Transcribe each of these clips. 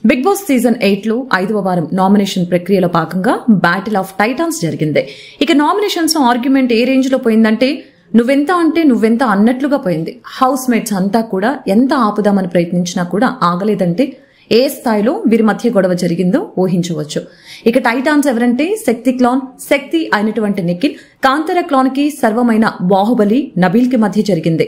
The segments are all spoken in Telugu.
బిగ్ బాస్ సీజన్ 8 లో 5వ వారం నామినేషన్ ప్రక్రియలో భాగంగా బ్యాటిల్ ఆఫ్ టైటాన్స్ జరిగింది. ఇక నామినేషన్స్ ఆర్గ్యుమెంట్ ఏ రేంజ్ లో పోయిందంటే నువ్వెంత అంటే నువ్వెంత అన్నట్లుగా పోయింది. హౌస్ మేట్స్ అంతా కూడా ఎంత ఆపుదామని ప్రయత్నించినా కూడా ఆగలేదంటే ఏ స్థాయిలో వీరి మధ్య గొడవ జరిగిందో ఊహించవచ్చు. ఇక టైటాన్స్ ఎవరంటే శక్తి అయినటువంటి నిఖిల్, కాంతార క్లాన్ కి సర్వమైన బాహుబలి నబీల్ కి మధ్య జరిగింది.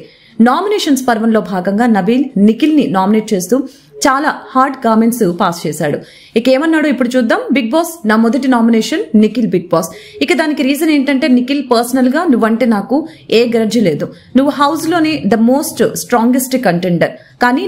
నామినేషన్స్ పర్వంలో భాగంగా నబీల్ నిఖిల్ ని నామినేట్ చేస్తూ చాలా హార్డ్ కామెంట్స్ పాస్ చేశాడు. ఇక ఏమన్నాడో ఇప్పుడు చూద్దాం. బిగ్ బాస్ నా మొదటి నామినేషన్ నిఖిల్ బిగ్ బాస్. ఇక దానికి రీజన్ ఏంటంటే నిఖిల్ పర్సనల్ గా నువ్వంటే నాకు ఏ గ్రడ్జ్ లేదు. నువ్వు హౌస్ లోని ద మోస్ట్ స్ట్రాంగెస్ట్ కంటెండర్. కానీ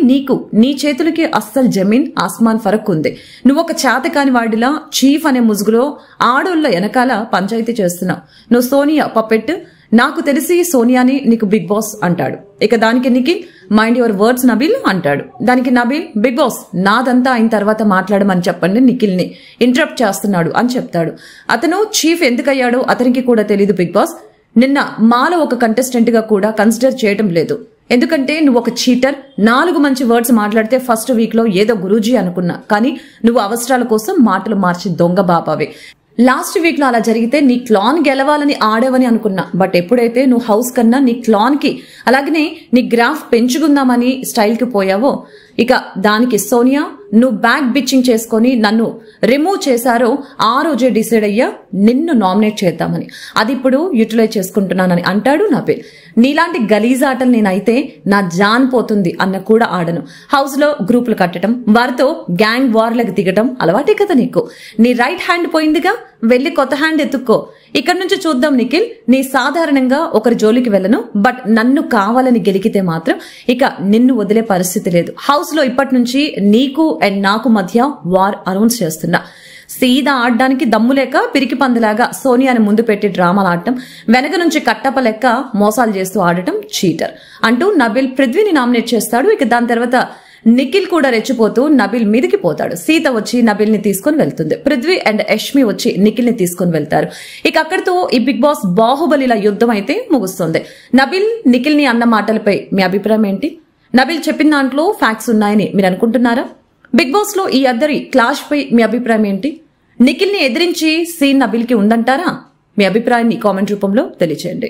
నీ చేతులకి అస్సలు జమీన్ ఆస్మాన్ ఫరక్ ఉంది. నువ్వు ఒక చేతకాని వాడిలా చీఫ్ అనే ముసుగులో ఆడోళ్ళ వెనకాల పంచాయతీ చేస్తున్నావు. నువ్వు సోనియా పప్పెట్, నాకు తెలిసి సోనియాని నీకు బిగ్ బాస్ అంటాడు. ఇక దానికి Nikhil mind your words Nabeel అంటాడు. దానికి నబీల్ బిగ్ బాస్ నాదంతా అయిన తర్వాత మాట్లాడమని చెప్పండి నిఖిల్ ని ఇంటరప్ట్ చేస్తున్నాడు అని చెప్తాడు. అతను చీఫ్ ఎందుకయ్యాడో అతనికి కూడా తెలీదు బిగ్ బాస్. నిన్న మాలో ఒక కంటెస్టెంట్ గా కూడా కన్సిడర్ చేయడం లేదు. ఎందుకంటే నువ్వు ఒక చీటర్. 4 మంచి వర్డ్స్ మాట్లాడితే ఫస్ట్ వీక్ లో ఏదో గురూజీ అనుకున్నా, కానీ నువ్వు అవసరాల కోసం మాటలు మార్చి దొంగ బాబావే. లాస్ట్ వీక్ లో అలా జరిగితే నీ క్లాన్ గెలవాలని ఆడేవని అనుకున్నా. బట్ ఎప్పుడైతే నువ్వు హౌస్ కన్నా నీ క్లాన్ కి అలాగనే నీ గ్రాఫ్ పెంచుకుందామని స్టైల్ కి పోయావో, ఇక దానికి సోనియా నువ్వు బ్యాక్ బిచ్చింగ్ చేసుకుని నన్ను రిమూవ్ చేశారో ఆ రోజే డిసైడ్ అయ్యా నిన్ను నామినేట్ చేద్దామని. అది ఇప్పుడు యూటిలైజ్ చేసుకుంటున్నానని అంటాడు నబీల్. నీలాంటి గలీజ్ ఆటలు నేనైతే నా జాన్ పోతుంది అన్న కూడా ఆడను. హౌస్ లో గ్రూపులు కట్టడం, వారితో గ్యాంగ్ వార్లకు దిగటం అలవాటే కదా నీకు. నీ రైట్ హ్యాండ్ పోయిందిగా, వెళ్లి కొత్త హ్యాండ్ ఎత్తుక్కో. ఇక్కడ నుంచి చూద్దాం నిఖిల్, నీ సాధారణంగా ఒకరి జోలికి వెళ్ళను, బట్ నన్ను కావాలని గెలికితే మాత్రం ఇక నిన్ను వదిలే పరిస్థితి లేదు. హౌస్ లో ఇప్పటి నుంచి నీకు అండ్ నాకు మధ్య వార్ అనౌన్స్ చేస్తున్నా. సీదా ఆడడానికి దమ్ములేక పిరికి పందిలాగా సోనియాని ముందు పెట్టి డ్రామాలు ఆడటం, వెనక నుంచి కట్టప లెక్క మోసాలు చేస్తూ ఆడటం చీటర్ అంటూ నబీల్ పృథ్వీని నామినేట్ చేస్తాడు. ఇక దాని తర్వాత నిఖిల్ కూడా రెచ్చిపోతూ నబీల్ మీదకి పోతాడు. సీత వచ్చి నబీల్ ని తీసుకుని వెళ్తుంది. పృథ్వీ అండ్ యష్మి వచ్చి నిఖిల్ ని తీసుకుని వెళ్తారు. ఇక అక్కడితో ఈ బిగ్ బాస్ బాహుబలిల యుద్ధం అయితే ముగుస్తుంది. నబీల్ నిఖిల్ ని అన్న మాటలపై మీ అభిప్రాయం ఏంటి? నబీల్ చెప్పిన దాంట్లో ఫ్యాక్ట్స్ ఉన్నాయని మీరు అనుకుంటున్నారా? బిగ్ బాస్ లో ఈ అద్దరి క్లాష్ పై మీ అభిప్రాయం ఏంటి? నిఖిల్ ని ఎదిరించి సీన్ నబీల్ కి ఉందంటారా? మీ అభిప్రాయాన్ని కామెంట్ రూపంలో తెలియచేయండి.